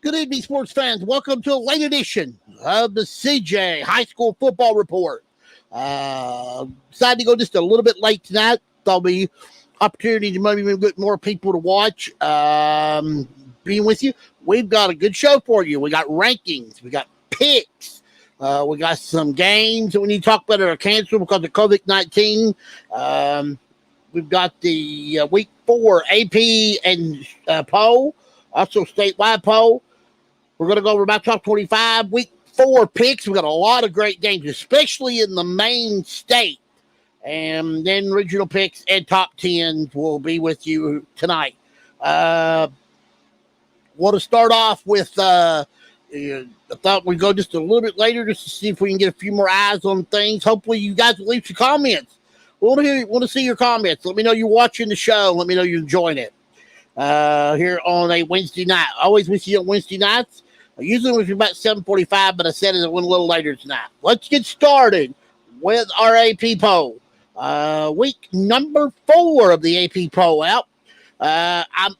Good evening, sports fans. Welcome to a late edition of the CJ High School Football Report. Decided to go just a little bit late tonight. There'll be opportunity to maybe get more people to watch. Being with you, we've got a good show for you. We got rankings, we got picks, we got some games that we need to talk about that are canceled because of COVID-19. We've got the week 4 AP and poll, also statewide poll. We're going to go over about top 25. Week 4 picks. We've got a lot of great games, especially in the main state. And then regional picks and top 10s will be with you tonight. Want to start off with, I thought we'd go just a little bit later just to see if we can get a few more eyes on things. Hopefully you guys will leave some comments. We want to see your comments. Let me know you're watching the show. Let me know you're enjoying it. Here on a Wednesday night. Always with you on Wednesday nights. Usually it's about 7:45, but I said it went a little later tonight. Let's get started with our AP poll. Week number 4 of the AP poll out. I'm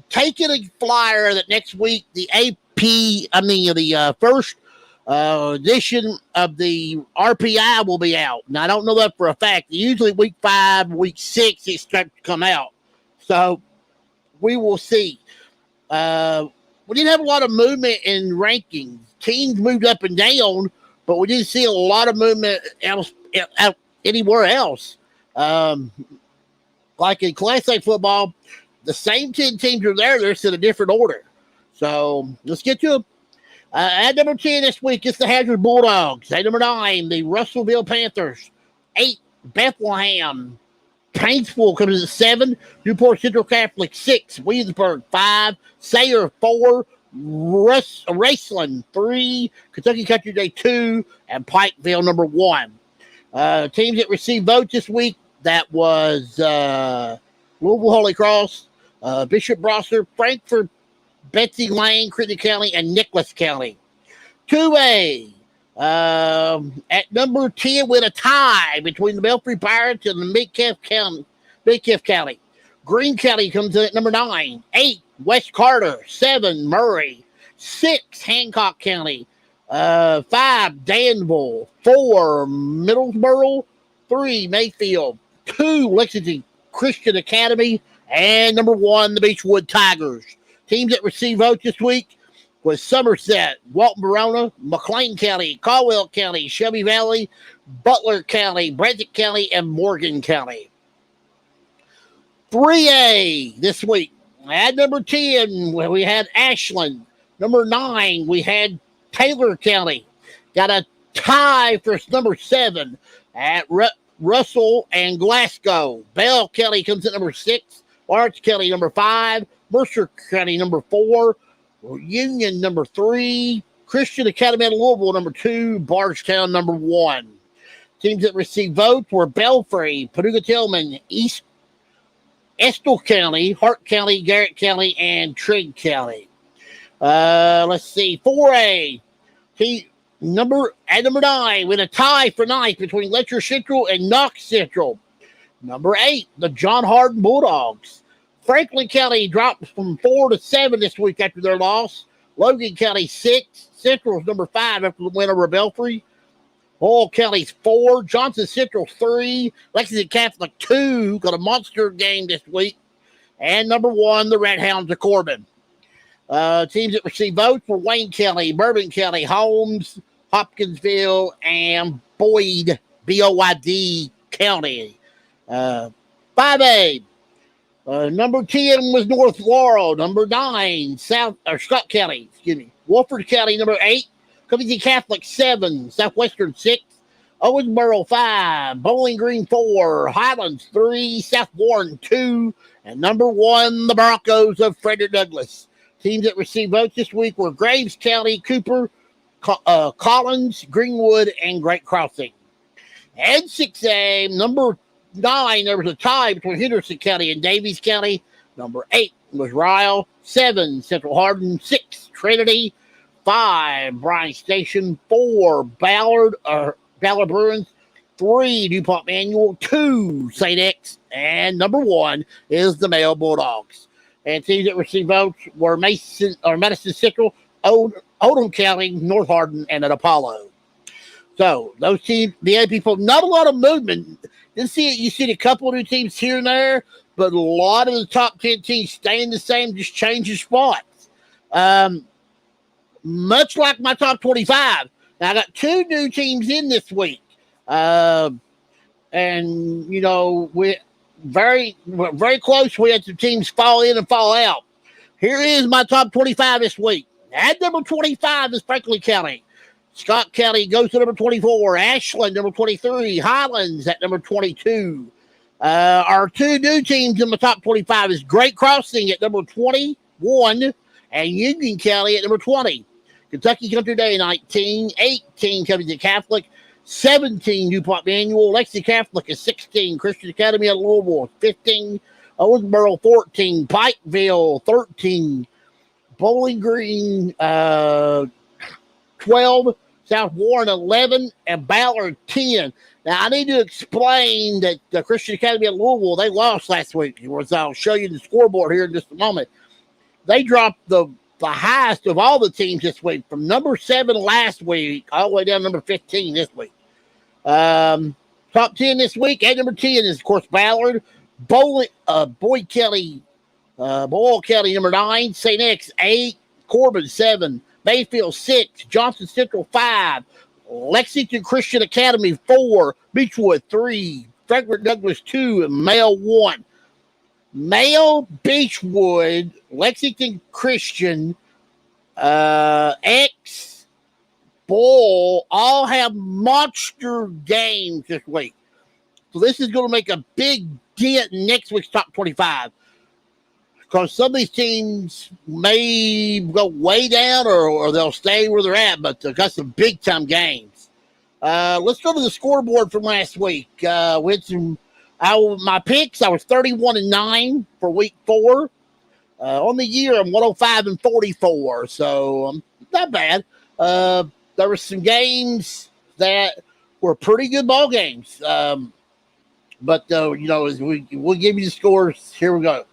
taking a flyer that next week the first edition of the RPI will be out. Now, I don't know that for a fact. Usually week 5, week 6, it starts to come out. So we will see. We didn't have a lot of movement in rankings. Teams moved up and down, but we didn't see a lot of movement anywhere else. Like in Class A football, the same 10 teams are there. They're just in a different order. So let's get to them. At number 10 this week, it's the Hazard Bulldogs. At number 9, the Russellville Panthers. 8, Bethlehem. Paintsville comes at 7, Newport Central Catholic 6, Williamsburg 5, Sayre 4, Raceland 3, Kentucky Country Day 2, and Pikeville number 1. Teams that received votes this week, that was Louisville Holy Cross, Bishop Brosser, Frankfort, Betsy Lane, Crittenden County, and Nicholas County. 2A. At number 10 with a tie between the Belfry Pirates and the Midkiff County. Greene County comes in at number 9. 8, West Carter. 7, Murray. 6, Hancock County. 5, Danville. 4, Middlesboro. 3, Mayfield. 2, Lexington Christian Academy. And number 1, the Beechwood Tigers. Teams that received votes this week was Somerset, Walton Verona, McLean County, Caldwell County, Shelby Valley, Butler County, Brunswick County, and Morgan County. 3A this week. At number 10, we had Ashland. Number 9, we had Taylor County. Got a tie for number 7 at Russell and Glasgow. Bell County comes at number 6. Lawrence County number 5. Mercer County number 4. Union number 3, Christian Academy of Louisville number 2, Bardstown number 1. Teams that received votes were Belfry, Paducah Tillman, East Estill County, Hart County, Garrett County, and Trigg County. Let's see, 4A. Number 9 with a tie for 9th between Letcher Central and Knox Central. Number 8, the John Hardin Bulldogs. Franklin County dropped from 4 to 7 this week after their loss. Logan County 6. Central's number 5 after the win over Belfry. Boyle County's 4. Johnson Central 3. Lexington Catholic 2. Got a monster game this week. And number 1, the Red Hounds of Corbin. Teams that received votes were Wayne County, Bourbon County, Holmes, Hopkinsville, and Boyd, B-O-Y-D County. 5A. Number 10 was North Laurel. Number 9, Scott County. Wolford County, number 8. Covington Catholic, 7. Southwestern, 6. Owensboro, 5. Bowling Green, 4. Highlands, 3. South Warren, 2. And number 1, the Broncos of Frederick Douglass. Teams that received votes this week were Graves County, Cooper, Collins, Greenwood, and Great Crossing. And 6A, number 9, there was a tie between Henderson County and Davies County. Number 8 was Ryle. 7, Central Hardin. 6, Trinity. 5, Bryan Station. 4, Ballard Bruins. 3, DuPont Manual. 2, St. X. And number 1 is the Mayo Bulldogs. And teams that received votes were Madison Central, Oldham County, North Hardin, and at Apollo. So those teams, the A people, not a lot of movement. You see a couple of new teams here and there, but a lot of the top 10 teams staying the same, just changing spots. Much like my top 25. Now I got 2 new teams in this week. And we're very close. We had some teams fall in and fall out. Here is my top 25 this week. At number 25 is Franklin County. Scott County goes to number 24. Ashland, number 23. Highlands at number 22. Our 2 new teams in the top 25 is Great Crossing at number 21 and Union County at number 20. Kentucky Country Day 19. 18 Covington Catholic. 17 Newport Manual. Lexington Catholic is 16. Christian Academy of Louisville 15. Owensboro 14. Pikeville 13. Bowling Green 12. South Warren 11, and Ballard 10. Now, I need to explain that the Christian Academy of Louisville, they lost last week. I'll show you the scoreboard here in just a moment. They dropped the highest of all the teams this week, from number 7 last week all the way down to number 15 this week. Top 10 this week, at number 10 is, of course, Ballard. Boyle County, number 9. St. X, 8. Corbin, 7. Mayfield 6, Johnson Central 5, Lexington Christian Academy 4, Beechwood 3, Frederick Douglass 2, and Male 1. Male, Beechwood, Lexington Christian, X, Bull all have monster games this week. So this is going to make a big dent in next week's top 25. Because some of these teams may go way down or they'll stay where they're at, but they've got some big-time games. Let's go to the scoreboard from last week. With my picks, I was 31-9 for week 4. On the year, I'm 105-44, so not bad. There were some games that were pretty good ball games. But we'll give you the scores. Here we go.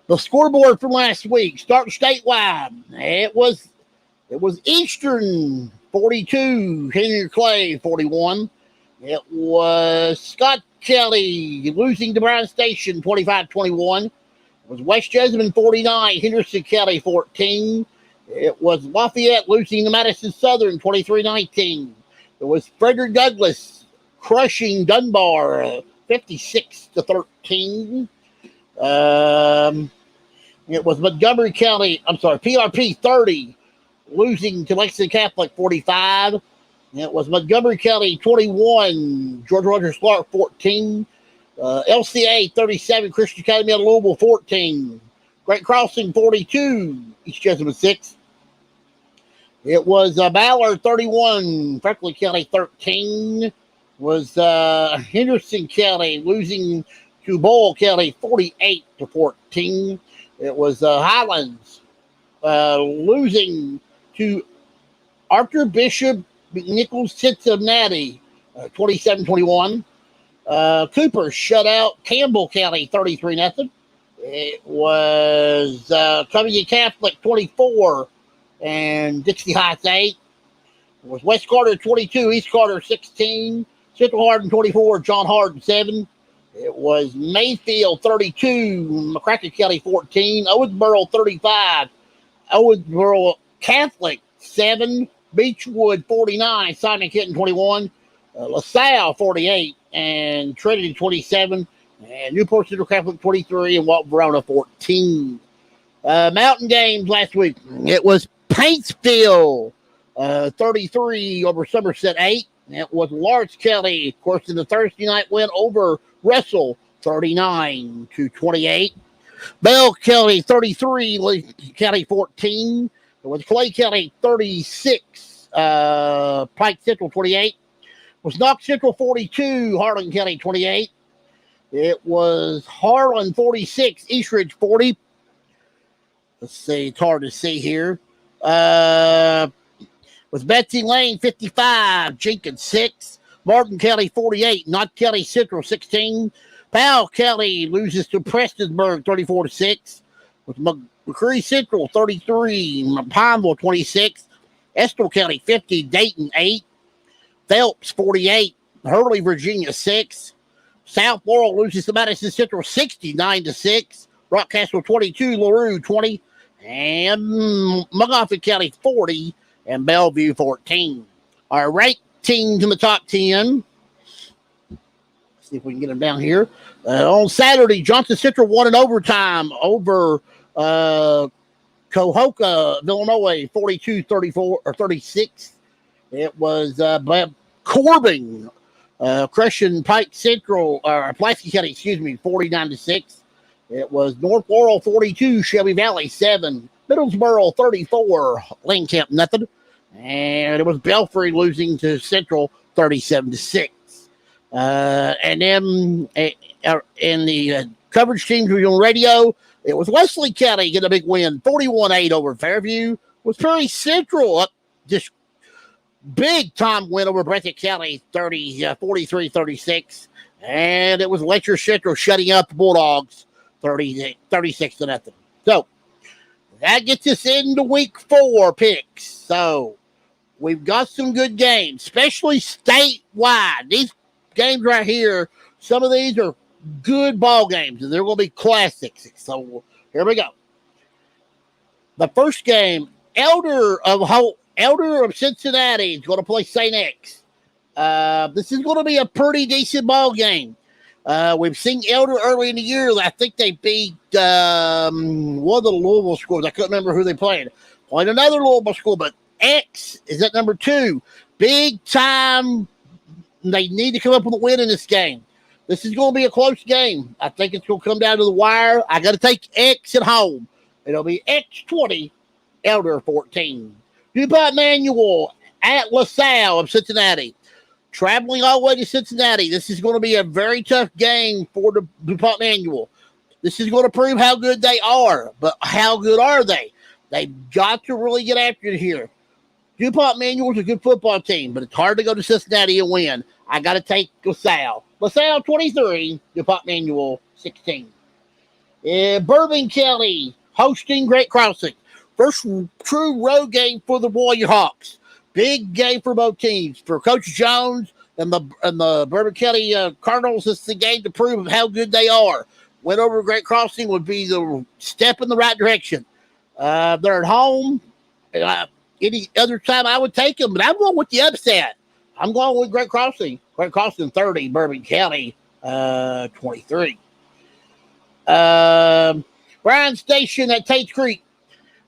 The scoreboard from last week, starting statewide, it was Eastern 42, Henry Clay 41. It was Scott County losing to Brown Station 25-21. It was West Jessamine 49, Henderson County 14. It was Lafayette losing to Madison Southern 23-19. It was Frederick Douglass crushing Dunbar 56-13. It was Montgomery County, PRP 30, losing to Lexington Catholic 45. It was Montgomery County 21, George Rogers Clark 14. LCA 37, Christian Academy of Louisville 14. Great Crossing 42, East Jessamine 6. It was Ballard 31, Franklin County 13. It was Henderson County losing to Boyle County 48-14. It was Highlands losing to Archbishop McNichols Cincinnati 27-21. Cooper shut out Campbell County 33-0. It was Covington Catholic 24 and Dixie Heights 8. It was West Carter 22, East Carter 16, Central Hardin 24, John Hardin 7. It was Mayfield 32, McCracken County 14, Owensboro 35, Owensboro Catholic 7, Beechwood 49, Simon Kenton 21, LaSalle 48, and Trinity 27, and Newport Central Catholic 23, and Walton Verona 14. Mountain games last week. It was Paintsville 33 over Somerset 8. It was Lawrence County, of course, in the Thursday night win over Russell 39-28. Bell County 33, Lee County 14. It was Clay County 36, Pike Central 28. It was Knox Central 42, Harlan County 28. It was Harlan 46, Eastridge 40. Let's see, it's hard to see here. Was Betsy Lane 55, Jenkins 6, Martin County 48, Knott County Central 16. Powell County loses to Prestonsburg 34-6. with McCreary Central 33, Pineville 26, Estill County 50, Dayton 8, Phelps 48, Hurley, Virginia 6, South Laurel loses to Madison Central 69-6, Rockcastle 22, LaRue 20, and Montgomery County 40, and Bellevue 14. Our ranked teams in the top 10. See if we can get them down here. On Saturday, Johnson Central won in overtime over Cohoca, Illinois, 42-34 or 36. It was Corbin, Crescent Pike Central, or Pulaski County, 49-6. It was North Laurel 42, Shelby Valley 7, Middlesboro 34, Lincoln nothing, and it was Belfry losing to Central 37-6. And then in the coverage teams we on radio, it was Wesley County getting a big win, 41-8 over Fairview. It was Perry Central up just big time win over Breathitt County, 43-36. And it was Letcher Central shutting out the Bulldogs, 36-0. So that gets us into week 4 picks. So we've got some good games, especially statewide. These games right here, some of these are good ball games, and they're going to be classics. So here we go. The first game, Elder of Cincinnati is going to play St. X. This is going to be a pretty decent ball game. We've seen Elder early in the year. I think they beat one of the Louisville schools. I couldn't remember who they played. Played another Louisville school, but X is at number 2. Big time. They need to come up with a win in this game. This is going to be a close game. I think it's going to come down to the wire. I got to take X at home. It'll be X 20, Elder 14. DuPont Manual at LaSalle of Cincinnati. Traveling all the way to Cincinnati. This is going to be a very tough game for the DuPont Manual. This is going to prove how good they are. But how good are they? They've got to really get after it here. DuPont Manual is a good football team, but it's hard to go to Cincinnati and win. I got to take LaSalle. LaSalle 23, DuPont Manual 16. Bourbon County hosting Great Crossing. First true road game for the Warrior Hawks. Big game for both teams. For Coach Jones and the Bourbon County Cardinals, it's the game to prove how good they are. Win over Great Crossing would be the step in the right direction. They're at home. Any other time I would take them, but I'm going with the upset. I'm going with Great Crossing. Great Crossing 30, Bourbon County 23. Bryan Station at Tate's Creek.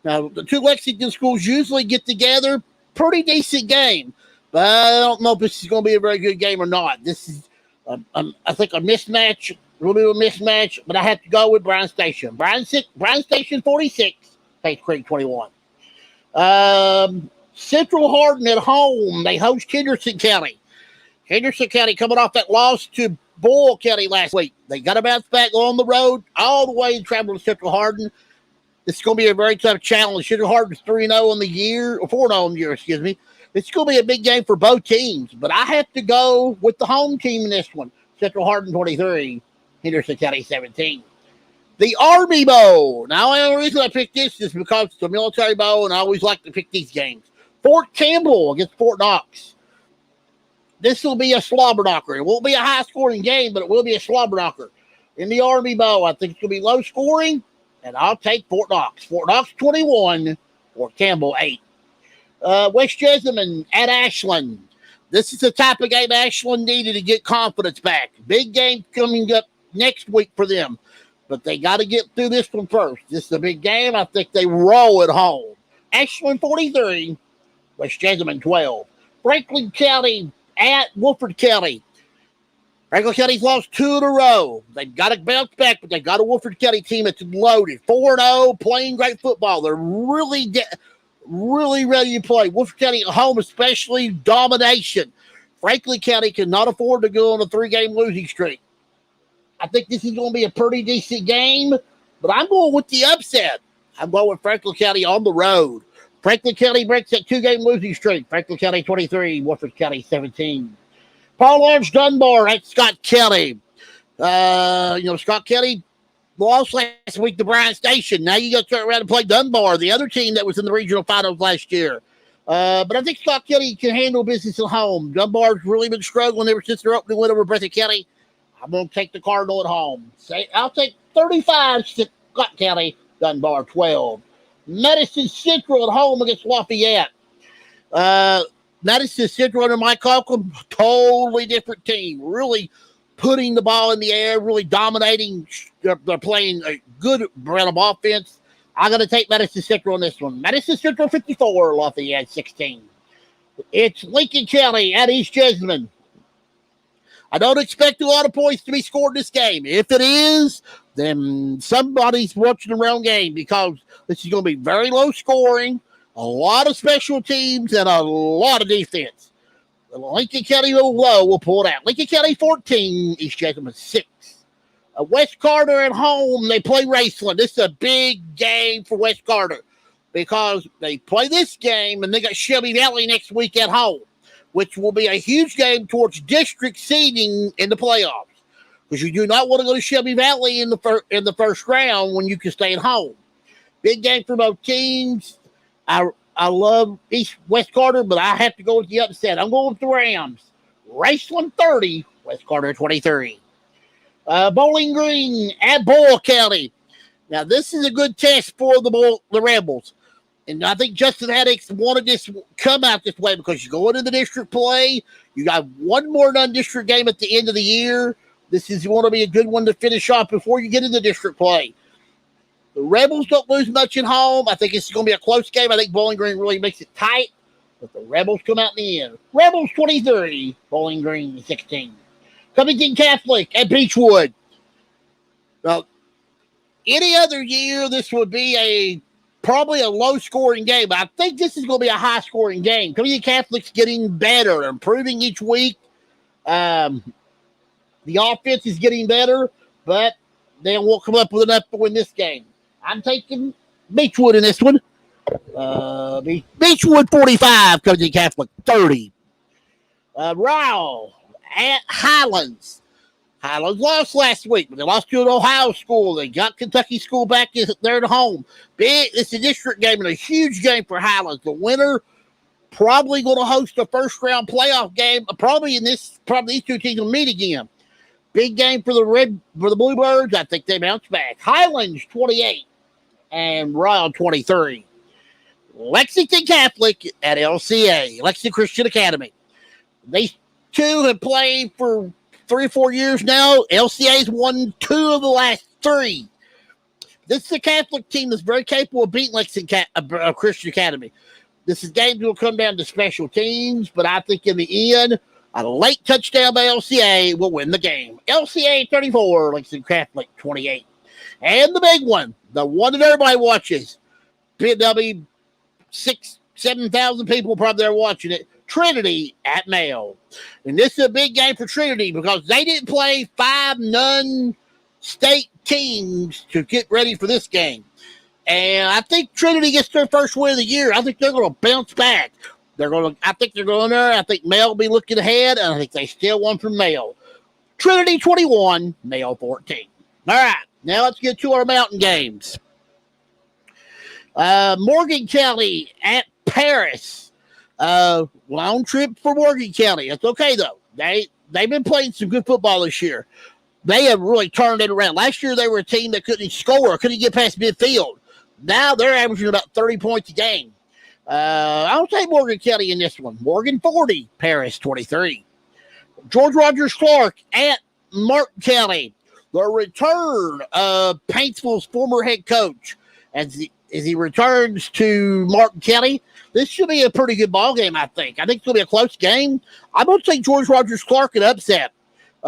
Now, the two Lexington schools usually get together. Pretty decent game, but I don't know if this is going to be a very good game or not. This is, I think, a mismatch, a little bit of a mismatch, but I have to go with Bryan Station. Bryan Station 46, Tate's Creek 21. Central Hardin at home. They host Henderson County. Henderson County coming off that loss to Boyle County last week. They got to bounce back on the road all the way and travel to Central Hardin. This is going to be a very tough challenge. Central Hardin's 3-0 on the year, or 4-0 on the year, excuse me. It's going to be a big game for both teams, but I have to go with the home team in this one. Central Hardin 23, Henderson County 17. The Army Bowl. Now, the only reason I picked this is because it's a military bowl, and I always like to pick these games. Fort Campbell against Fort Knox. This will be a slobber knocker. It won't be a high-scoring game, but it will be a slobber knocker. In the Army Bowl, I think it's going to be low-scoring, and I'll take Fort Knox. Fort Knox 21, Fort Campbell 8. West Jessamine at Ashland. This is the type of game Ashland needed to get confidence back. Big game coming up next week for them. But they got to get through this one first. This is a big game. I think they roll at home. Ashland 43, West Jessamine 12. Franklin County at Woodford County. Franklin County's lost 2 in a row. They've got to bounce back, but they've got a Woodford County team that's loaded. 4-0, playing great football. They're really ready to play. Woodford County at home, especially domination. Franklin County cannot afford to go on a 3-game losing streak. I think this is going to be a pretty decent game, but I'm going with the upset. I'm going with Franklin County on the road. Franklin County breaks that 2-game losing streak. Franklin County 23, Woodford County 17. Paul Laurence Dunbar at Scott County. Scott County lost last week to Bryan Station. Now you got to turn around and play Dunbar, the other team that was in the regional finals last year. But I think Scott County can handle business at home. Dunbar's really been struggling ever since their opening win over Breathitt County. I'm going to take the Cardinal at home. I'll take 35 Scott County, Dunbar 12. Madison Central at home against Lafayette. Madison Central under Mike Holcomb, totally different team. Really putting the ball in the air, really dominating. They're playing a good brand of offense. I'm going to take Madison Central on this one. Madison Central 54, Lafayette 16. It's Lincoln County at East Jessamine. I don't expect a lot of points to be scored in this game. If it is, then somebody's watching the wrong game because this is going to be very low scoring, a lot of special teams, and a lot of defense. Lincoln County a little low will pull it out. Lincoln County 14, East Jessamine 6. West Carter at home, they play Raceland. This is a big game for West Carter because they play this game and they got Shelby Valley next week at home, which will be a huge game towards district seeding in the playoffs because you do not want to go to Shelby Valley in the first round when you can stay at home. Big game for both teams. I love West Carter, but I have to go with the upset. I'm going with the Rams. Raceland 30, West Carter 23. Bowling Green at Boyle County. Now, this is a good test for the Rebels. And I think Justin Haddix wanted this to come out this way because you go into the district play. You got one more non-district game at the end of the year. This is going to be a good one to finish off before you get into district play. The Rebels don't lose much at home. I think it's going to be a close game. I think Bowling Green really makes it tight. But the Rebels come out in the end. Rebels 23, Bowling Green 16. Covington Catholic at Beechwood. Now, any other year, this would be probably a low-scoring game. But I think this is going to be a high-scoring game. Covington Catholic's getting better, improving each week. The offense is getting better, but they won't come up with enough to win this game. I'm taking Beechwood in this one. Beechwood 45, Covington Catholic 30. Ryle at Highlands. Highlands lost last week, but they lost to an Ohio school. They got Kentucky school back there at home. It's a district game and a huge game for Highlands. The winner probably going to host a first-round playoff game. Probably these two teams will meet again. Big game for the Bluebirds. I think they bounce back. Highlands 28 and Ryle 23. Lexington Catholic at LCA, Lexington Christian Academy. These two have played for 3 or 4 years now. LCA's won 2 of the last 3. This is a Catholic team that's very capable of beating Lexington Christian Academy. This game will come down to special teams, but I think in the end, a late touchdown by LCA will win the game. LCA 34, Lexington Catholic 28. And the big one, the one that everybody watches. There'll be 7,000 people probably there watching it. Trinity at Mayo. And this is a big game for Trinity because they didn't play 5 non-state teams to get ready for this game. And I think Trinity gets their first win of the year. I think they're going to bounce back. I think they're going there. I think Mayo will be looking ahead, and I think they still won from Mayo. Trinity 21, Mayo 14. All right, now let's get to our mountain games. Morgan County at Paris. Long trip for Morgan County. That's okay, though. They've been playing some good football this year. They have really turned it around. Last year, they were a team that couldn't score, couldn't get past midfield. Now they're averaging about 30 points a game. I'll take Morgan County in this one. Morgan 40, Paris 23. George Rogers Clark at Martin County. The return of Paintsville's former head coach as he returns to Martin County. This should be a pretty good ball game, I think. I think it's going to be a close game. I'm going to take George Rogers Clark an upset.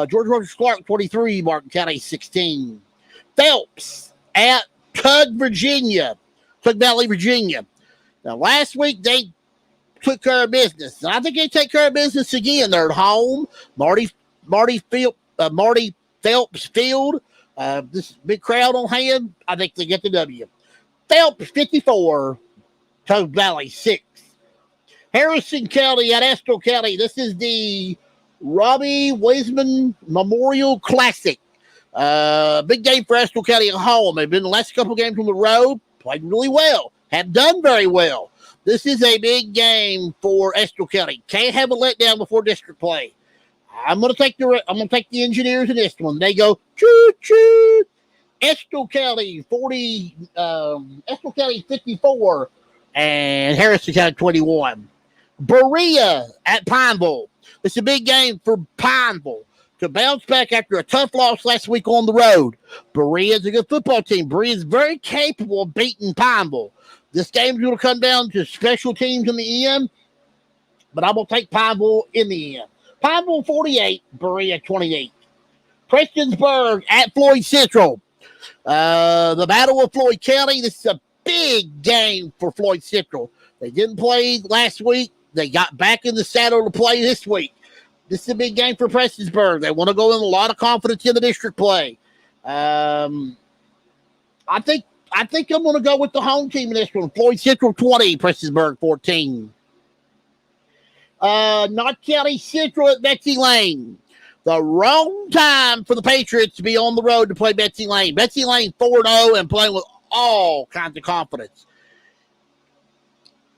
George Rogers Clark 23, Martin County 16. Phelps at Tug Valley, Virginia. Now, last week, they took care of business. And I think they take care of business again. They're at home. Marty Phelps Field. This big crowd on hand. I think they get the W. Phelps 54, Tug Valley 6. Harrison County at Estill County. This is the Robbie Wiseman Memorial Classic. Big game for Estill County at home. They've been the last couple games on the road, played really well, have done very well. This is a big game for Estill County. Can't have a letdown before district play. I'm gonna take the Engineers in this one. They go choo choo. Estill County 54, and Harrison County 21. Berea at Pineville. It's a big game for Pineville to bounce back after a tough loss last week on the road. Berea is a good football team. Berea is very capable of beating Pineville. This game's going to come down to special teams in the end, but I'm going to take Pineville in the end. Pineville 48, Berea 28. Prestonsburg at Floyd Central. The Battle of Floyd County. This is a big game for Floyd Central. They didn't play last week. They got back in the saddle to play this week. This is a big game for Prestonsburg. They want to go in a lot of confidence in the district play. I think I'm going to go with the home team in this one. Floyd Central 20, Prestonsburg 14. Knott County Central at Betsy Lane. The wrong time for the Patriots to be on the road to play Betsy Lane. Betsy Lane 4-0 and playing with all kinds of confidence.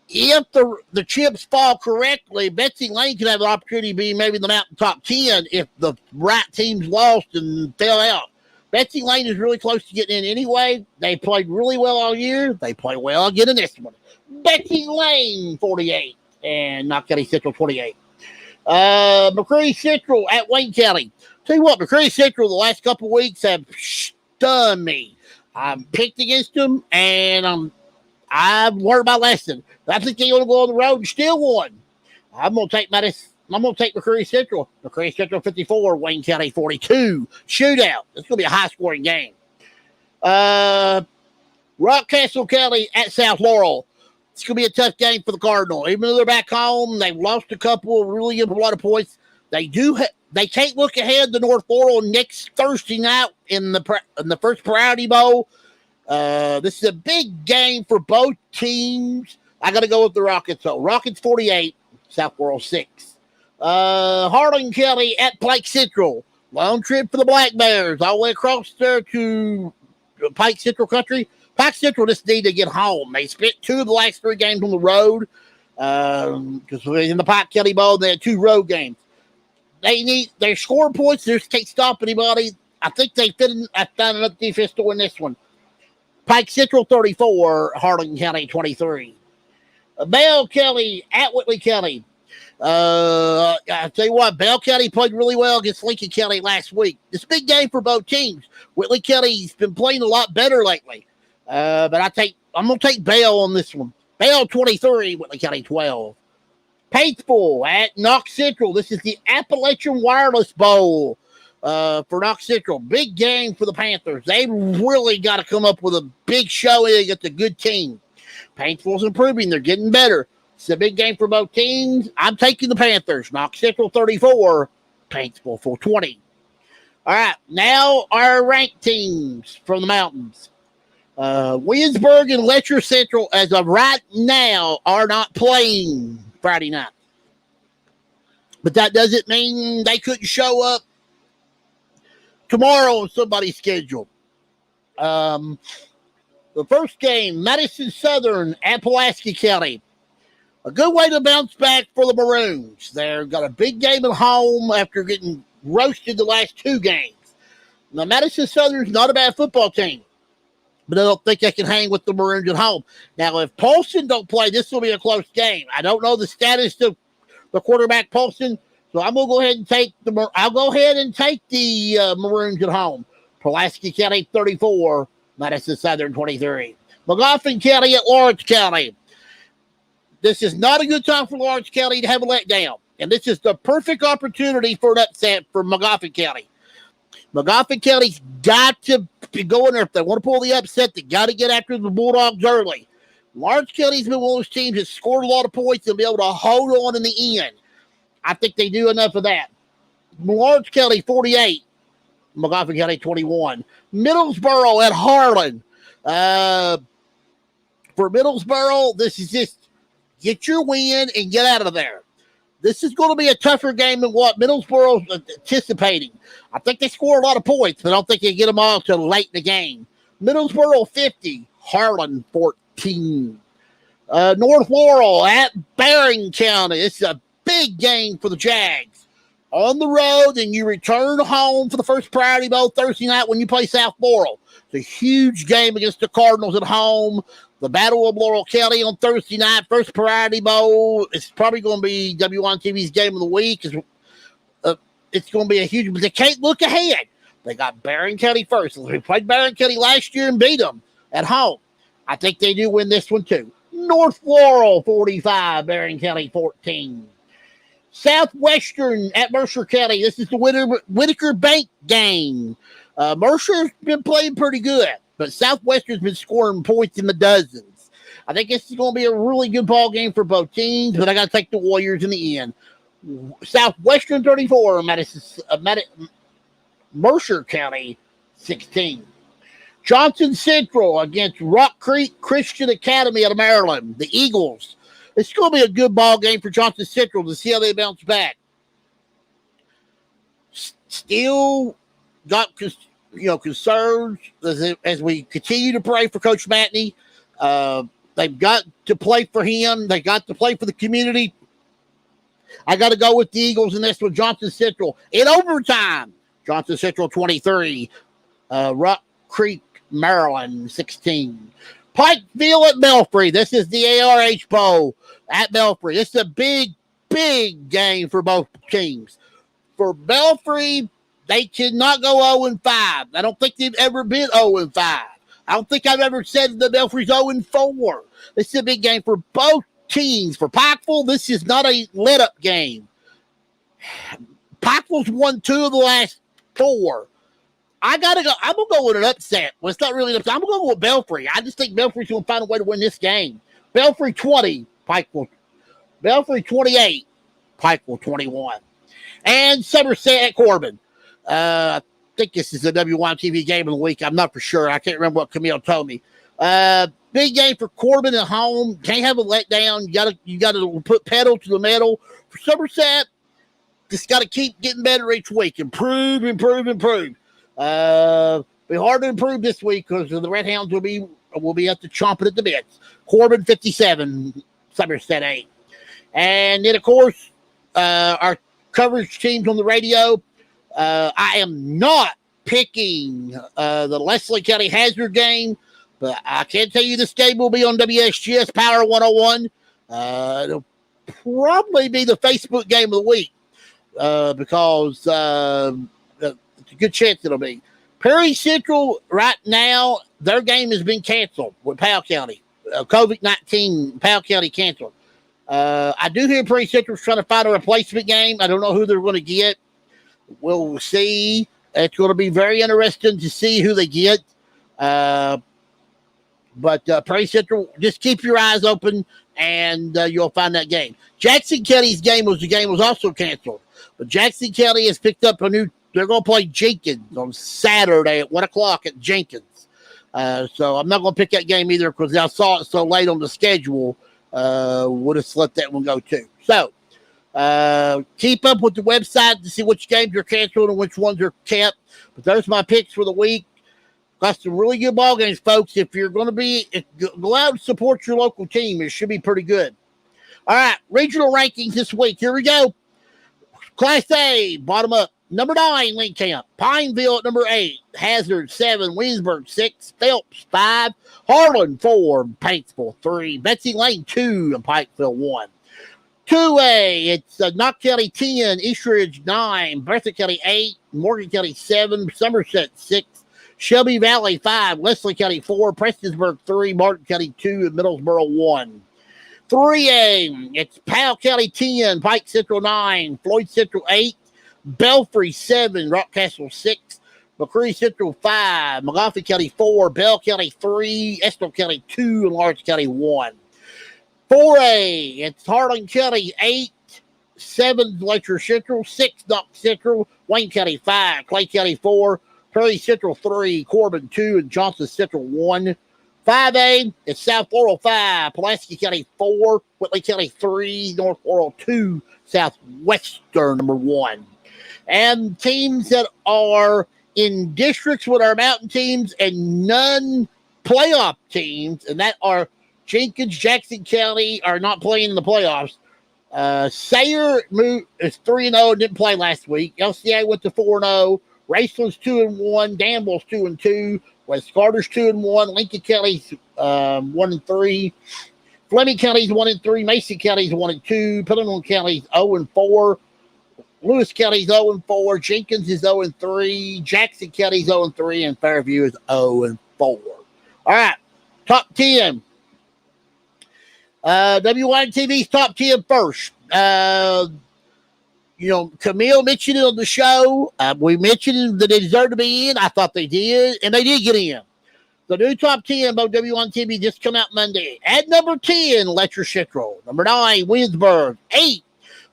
If the chips fall correctly, Betsy Lane could have an opportunity to be maybe the Mountain top 10 if the right teams lost and fell out. Betsy Lane is really close to getting in anyway. They played really well all year. They play well again in this one. Betsy Lane 48 and Knott County Central 28. McCreary Central at Wayne County. Tell you what, McCreary Central the last couple of weeks have stunned me. I'm picked against them, and I've learned my lesson. I think they're going to go on the road and still won. I'm going to take McCreary Central. McCreary Central 54, Wayne County 42. Shootout. It's going to be a high-scoring game. Rockcastle County at South Laurel. It's going to be a tough game for the Cardinal. Even though they're back home, they've lost a couple, really give a lot of points. They can't look ahead to North Laurel next Thursday night in the first Priority Bowl. This is a big game for both teams. I got to go with the Rockets. So Rockets 48, South Laurel 6. Harlan County at Pike Central. Long trip for the Black Bears all the way across there to Pike Central Country. Pike Central just need to get home. They spent 2 of the last 3 games on the road because in the Pike County Bowl, they had 2 road games. They're scoring points. They just can't stop anybody. I think they found enough defense to win this one. Pike Central 34, Harlan County 23. Bell County at Whitley County. I tell you what, Bell County played really well against Lincoln County last week. It's a big game for both teams. Whitley County's been playing a lot better lately. But I'm going to take Bell on this one. Bell 23, Whitley County 12. Paintsville at Knox Central. This is the Appalachian Wireless Bowl for Knox Central. Big game for the Panthers. They really got to come up with a big showing against a good team. Paintsville's improving. They're getting better. It's a big game for both teams. I'm taking the Panthers. Knox Central 34, Paintsville 420. All right, now our ranked teams from the mountains. Williamsburg and Letcher Central, as of right now, are not playing Friday night. But that doesn't mean they couldn't show up tomorrow on somebody's schedule. The first game, Madison Southern at Pulaski County. A good way to bounce back for the Maroons. They've got a big game at home after getting roasted the last 2 games. Now, Madison Southern's not a bad football team, but I don't think they can hang with the Maroons at home. Now, if Paulson don't play, this will be a close game. I don't know the status of the quarterback Paulson, so I'm gonna go ahead and take the Maroons at home. Pulaski County 34, Madison Southern 23. Magoffin County at Lawrence County. This is not a good time for Lawrence County to have a letdown, and this is the perfect opportunity for an upset for Magoffin County. Magoffin County's got to be going there. If they want to pull the upset, they got to get after the Bulldogs early. Lawrence County's been one of those teams that scored a lot of points and be able to hold on in the end. I think they do enough of that. Lawrence County 48, Magoffin County 21. Middlesboro at Harlan. For Middlesboro, this is just get your win and get out of there. This is going to be a tougher game than what Middlesborough is anticipating. I think they score a lot of points, but I don't think they get them all till late in the game. Middlesborough 50, Harlan 14. North Laurel at Barron County. This is a big game for the Jags. On the road, and you return home for the first Priority Bowl Thursday night when you play South Laurel. It's a huge game against the Cardinals at home. The Battle of Laurel County on Thursday night, first Priority Bowl. It's probably going to be W1TV's game of the week. It's going to be a huge, but they can't look ahead. They got Barron County first. We played Barron County last year and beat them at home. I think they do win this one too. North Laurel 45, Barron County 14. Southwestern at Mercer County. This is the Whitaker Bank game. Mercer's been playing pretty good, but Southwestern's been scoring points in the dozens. I think this is going to be a really good ball game for both teams, but I got to take the Warriors in the end. Southwestern 34, Mercer County 16. Johnson Central against Rock Creek Christian Academy out of Maryland, the Eagles. It's going to be a good ball game for Johnson Central to see how they bounce back. Still got concerns as we continue to pray for Coach Matney. They've got to play for him. They got to play for the community. I got to go with the Eagles in this one. Johnson Central in overtime. Johnson Central 23. Rock Creek, Maryland 16. Pikeville at Belfry. This is the ARH Bowl at Belfry. This is a big, big game for both teams. For Belfry, they cannot go 0-5. I don't think they've ever been 0-5. I don't think I've ever said the Belfry's 0-4. This is a big game for both teams. For Pikeville, this is not a let-up game. Pikeville's won 2 of the last 4. I'm going to go with an upset. Well, it's not really an upset. I'm going to go with Belfry. I just think Belfry's going to find a way to win this game. Belfry 20, Pikeville. Belfry 28, Pikeville 21. And Somerset at Corbin. I think this is the W1TV game of the week. I'm not for sure. I can't remember what Camille told me. Big game for Corbin at home. Can't have a letdown. You got to put pedal to the metal. For Somerset, just got to keep getting better each week. Improve. Be hard to improve this week because the Red Hounds will be at the chomping at the bits. Corbin 57, Somerset 8. And then, of course, our coverage teams on the radio. I am not picking the Leslie County Hazard game, but I can tell you this game will be on WSGS Power 101. It'll probably be the Facebook game of the week because it's a good chance it'll be. Perry Central, right now, their game has been canceled with Powell County. COVID-19, Powell County canceled. I do hear Perry Central's trying to find a replacement game. I don't know who they're going to get. We'll see. It's going to be very interesting to see who they get. But Perry Central, just keep your eyes open, and you'll find that game. Jackson County's game was also canceled. But Jackson County has picked up a new. They're going to play Jenkins on Saturday at 1 o'clock at Jenkins. So I'm not going to pick that game either because I saw it so late on the schedule. Would have let that one go too. So keep up with the website to see which games are canceled and which ones are kept. But there's my picks for the week. Got some really good ball games, folks. If you're going to go out and support your local team, it should be pretty good. All right, regional rankings this week. Here we go. Class A, bottom up. Number 9, Link Camp. Pineville at number 8. Hazard 7. Williamsburg 6. Phelps 5. Harlan 4. Paintsville 3. Betsy Lane 2. And Pikeville 1. 2A, it's Knox County 10. Eastridge 9. Breathitt County 8. Morgan County 7. Somerset 6. Shelby Valley 5. Leslie County 4. Prestonsburg 3. Martin County 2. And Middlesboro 1. 3A, it's Powell County 10. Pike Central 9. Floyd Central 8. Belfry 7, Rockcastle 6, McCreary Central 5, Magoffin County 4, Bell County 3, Estill County 2, and Lawrence County 1. 4A, it's Harlan County 8, 7, Glacier Central 6, Knox Central, Wayne County 5, Clay County 4, Prairie Central 3, Corbin 2, and Johnson Central 1. 5A, it's South Laurel 5, Pulaski County 4, Whitley County 3, North Laurel 2, Southwestern number 1. And teams that are in districts with our mountain teams and none playoff teams, and that are Jenkins, Jackson County are not playing in the playoffs. Sayre is 3-0, didn't play last week. LCA went to 4-0. Raceland's 2-1. Danville's 2-2. West Carter's 2-1. Lincoln County's 1-3. Fleming County's 1-3. Mason County's 1-2. Petaluma County's 0-4. Lewis County's 0-4. Jenkins is 0-3. Jackson County's 0-3. And Fairview is 0-4. All right, top 10. W1TV's top 10 first. Camille mentioned it on the show. We mentioned that they deserved to be in. I thought they did, and they did get in. The new top 10 by W1TV just come out Monday. At number 10, Letcher Central. Number 9, Winsburg. 8,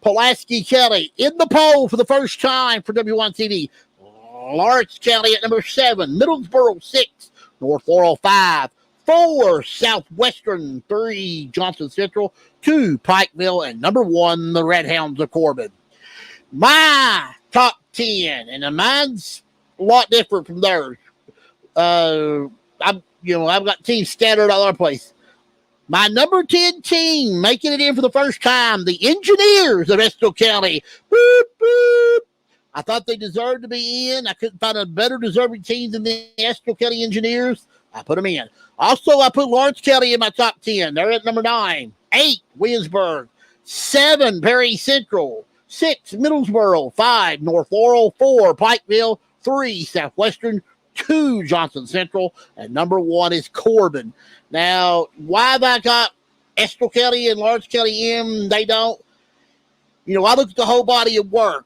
Pulaski County. In the poll for the first time for W1TV. Lawrence County at number 7. Middlesboro 6. North Laurel 5. 4, Southwestern. 3, Johnson Central. 2, Pikeville. And number 1, the Red Hounds of Corbin. My top 10, and mine's a lot different from theirs. I've got teams scattered all over the place. My number 10 team making it in for the first time, the Engineers of Estill County. Boop, boop. I thought they deserved to be in. I couldn't find a better deserving team than the Estill County Engineers. I put them in. Also, I put Lawrence County in my top 10. They're at number 9. 8, Williamsburg. 7, Perry Central. 6, Middlesboro. 5, North Laurel. 4, Pikeville. 3, Southwestern. 2, Johnson Central. And number 1 is Corbin. Now, why have I got Estill County and Lawrence County in? They don't. I looked at the whole body of work.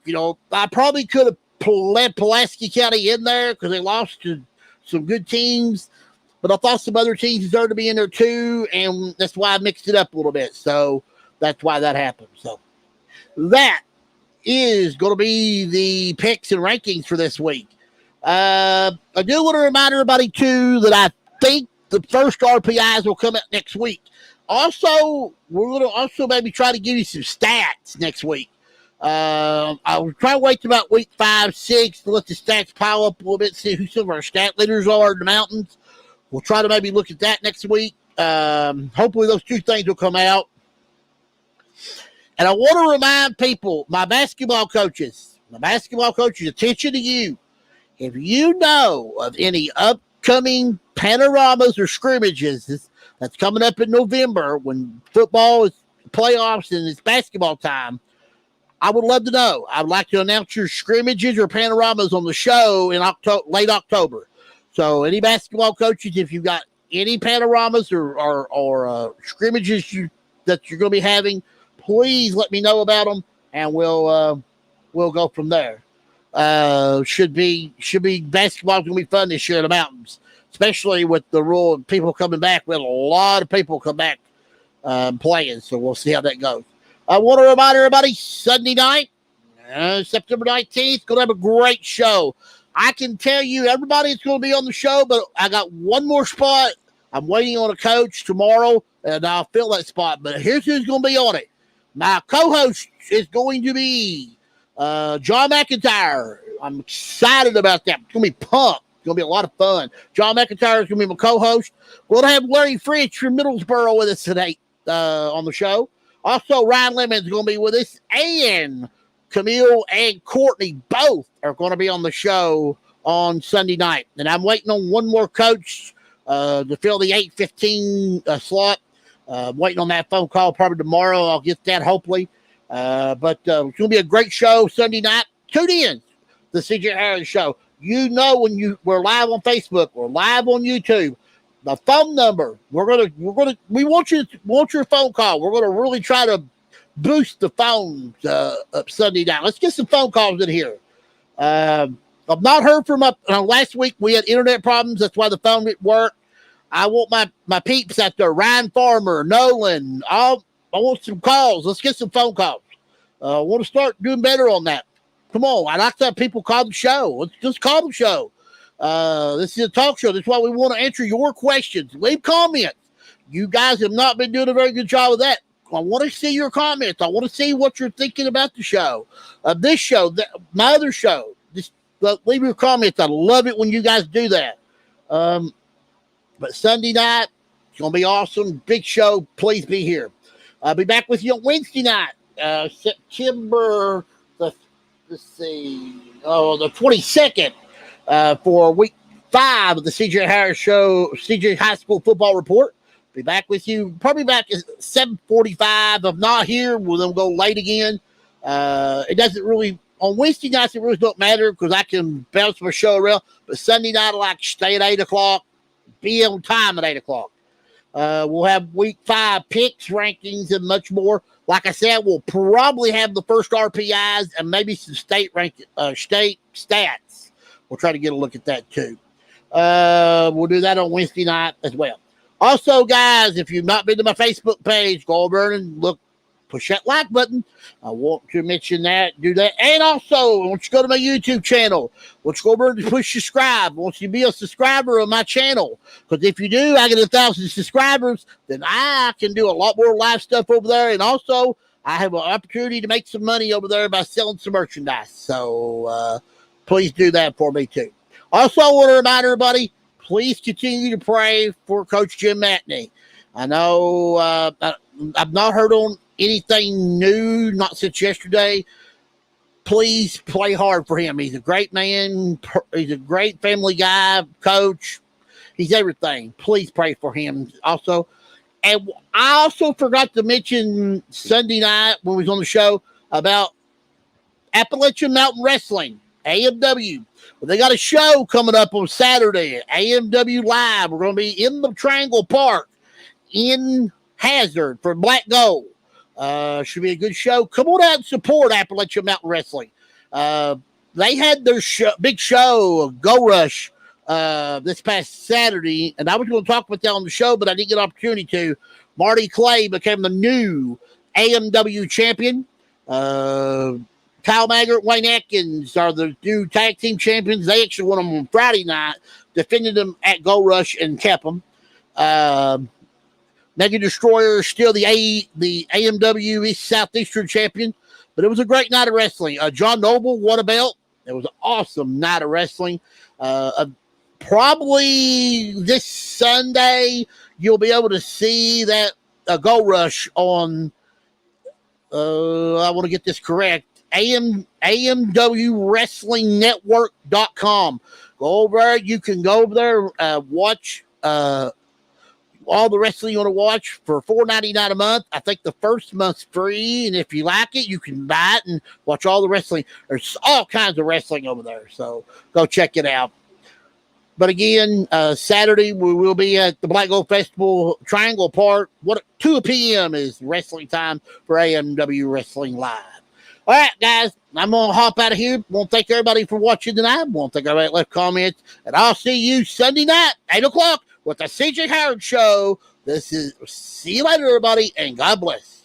I probably could have let Pulaski County in there because they lost to some good teams. But I thought some other teams deserved to be in there too, and that's why I mixed it up a little bit. So that's why that happened. So that is going to be the picks and rankings for this week. I do want to remind everybody too that I think the first RPIs will come out next week. Also, we're going to also maybe try to give you some stats next week. I'll try to wait till about week 5, 6 to let the stats pile up a little bit, see who some of our stat leaders are in the mountains. We'll try to maybe look at that next week. Hopefully those two things will come out. And I want to remind people, my basketball coaches, attention to you. If you know of any upcoming panoramas or scrimmages that's coming up in November when football is playoffs and it's basketball time, I would love to know. I would like to announce your scrimmages or panoramas on the show in late October. So any basketball coaches, if you've got any panoramas or scrimmages that you're going to be having, please let me know about them, and we'll go from there. Should be basketball's going to be fun this year in the mountains, especially with the rule of people coming back. We had a lot of people come back playing, so we'll see how that goes. I want to remind everybody, Sunday night, September 19th, going to have a great show. I can tell you everybody is going to be on the show, but I got one more spot. I'm waiting on a coach tomorrow, and I'll fill that spot. But here's who's going to be on it. My co-host is going to be John McIntyre. I'm excited about that. It's going to be pumped. It's going to be a lot of fun. John McIntyre is going to be my co-host. We'll have Larry Fritz from Middlesboro with us today on the show. Also, Ryan Lemon's going to be with us, and Camille and Courtney both are going to be on the show on Sunday night. And I'm waiting on one more coach to fill the 8:15 slot. Waiting on that phone call probably tomorrow. I'll get that hopefully. But it's going to be a great show Sunday night. Tune in the CJ Harris Show. When we're live on Facebook, we're live on YouTube. The phone number we want your phone call. We're going to really try to boost the phones up Sunday night. Let's get some phone calls in here. I've not heard from last week. We had internet problems. That's why the phone didn't work. I want my peeps out there, Ryan Farmer, Nolan. I want some calls. Let's get some phone calls. I want to start doing better on that. Come on. I like to have people call the show. Let's just call the show. This is a talk show. That's why we want to answer your questions. Leave comments. You guys have not been doing a very good job of that. I want to see your comments. I want to see what you're thinking about the show, this show, my other show. Just leave your comments. I love it when you guys do that. But Sunday night, it's going to be awesome. Big show. Please be here. I'll be back with you on Wednesday night, September the 22nd, for week 5 of the CJ Harris Show, CJ High School Football Report. Be back with you. Probably back at 7:45. If not here, we'll then go late again. It doesn't really, on Wednesday nights, it really don't matter because I can bounce my show around. But Sunday night, I like to stay at 8 o'clock, be on time at 8 o'clock. We'll have week 5 picks, rankings, and much more. Like I said, we'll probably have the first RPIs and maybe some state stats. We'll try to get a look at that too. We'll do that on Wednesday night as well. Also, guys, if you've not been to my Facebook page, go over and look, push that like button. I want to mention that, do that. And also, once you go to my YouTube channel, once you go over and push subscribe, once you be a subscriber of my channel, because if you do, I get 1,000 subscribers, then I can do a lot more live stuff over there. And also, I have an opportunity to make some money over there by selling some merchandise. So, please do that for me, too. Also, I want to remind everybody, please continue to pray for Coach Jim Matney. I know I've not heard on anything new, not since yesterday. Please play hard for him. He's a great man. He's a great family guy, coach. He's everything. Please pray for him also. And I also forgot to mention Sunday night when we was on the show about Appalachian Mountain Wrestling, AMW. Well, they got a show coming up on Saturday, AMW Live. We're going to be in the Triangle Park in Hazard for Black Gold. Should be a good show. Come on out and support Appalachian Mountain Wrestling. They had their big show, Go Rush, this past Saturday, and I was going to talk about that on the show, but I didn't get an opportunity to. Marty Clay became the new AMW champion. Kyle Maggart, Wayne Atkins are the new tag team champions. They actually won them on Friday night, defended them at Go Rush and kept them. Mega Destroyer is still the AMW East Southeastern champion, but it was a great night of wrestling. John Noble won a belt. It was an awesome night of wrestling. Probably this Sunday, you'll be able to see that Go Rush on, I want to get this correct, AMWWrestlingNetwork.com. Go over there. You can go over there, watch all the wrestling you want to watch for $4.99 a month. I think the first month's free, and if you like it, you can buy it and watch all the wrestling. There's all kinds of wrestling over there, so go check it out. But again, Saturday we will be at the Black Gold Festival, Triangle Park. 2 p.m. is wrestling time for AMW Wrestling Live. All right, guys, I'm going to hop out of here. I want to thank everybody for watching tonight. I want to thank everybody that left comments. And I'll see you Sunday night, 8 o'clock, with the CJ Howard Show. See you later, everybody, and God bless.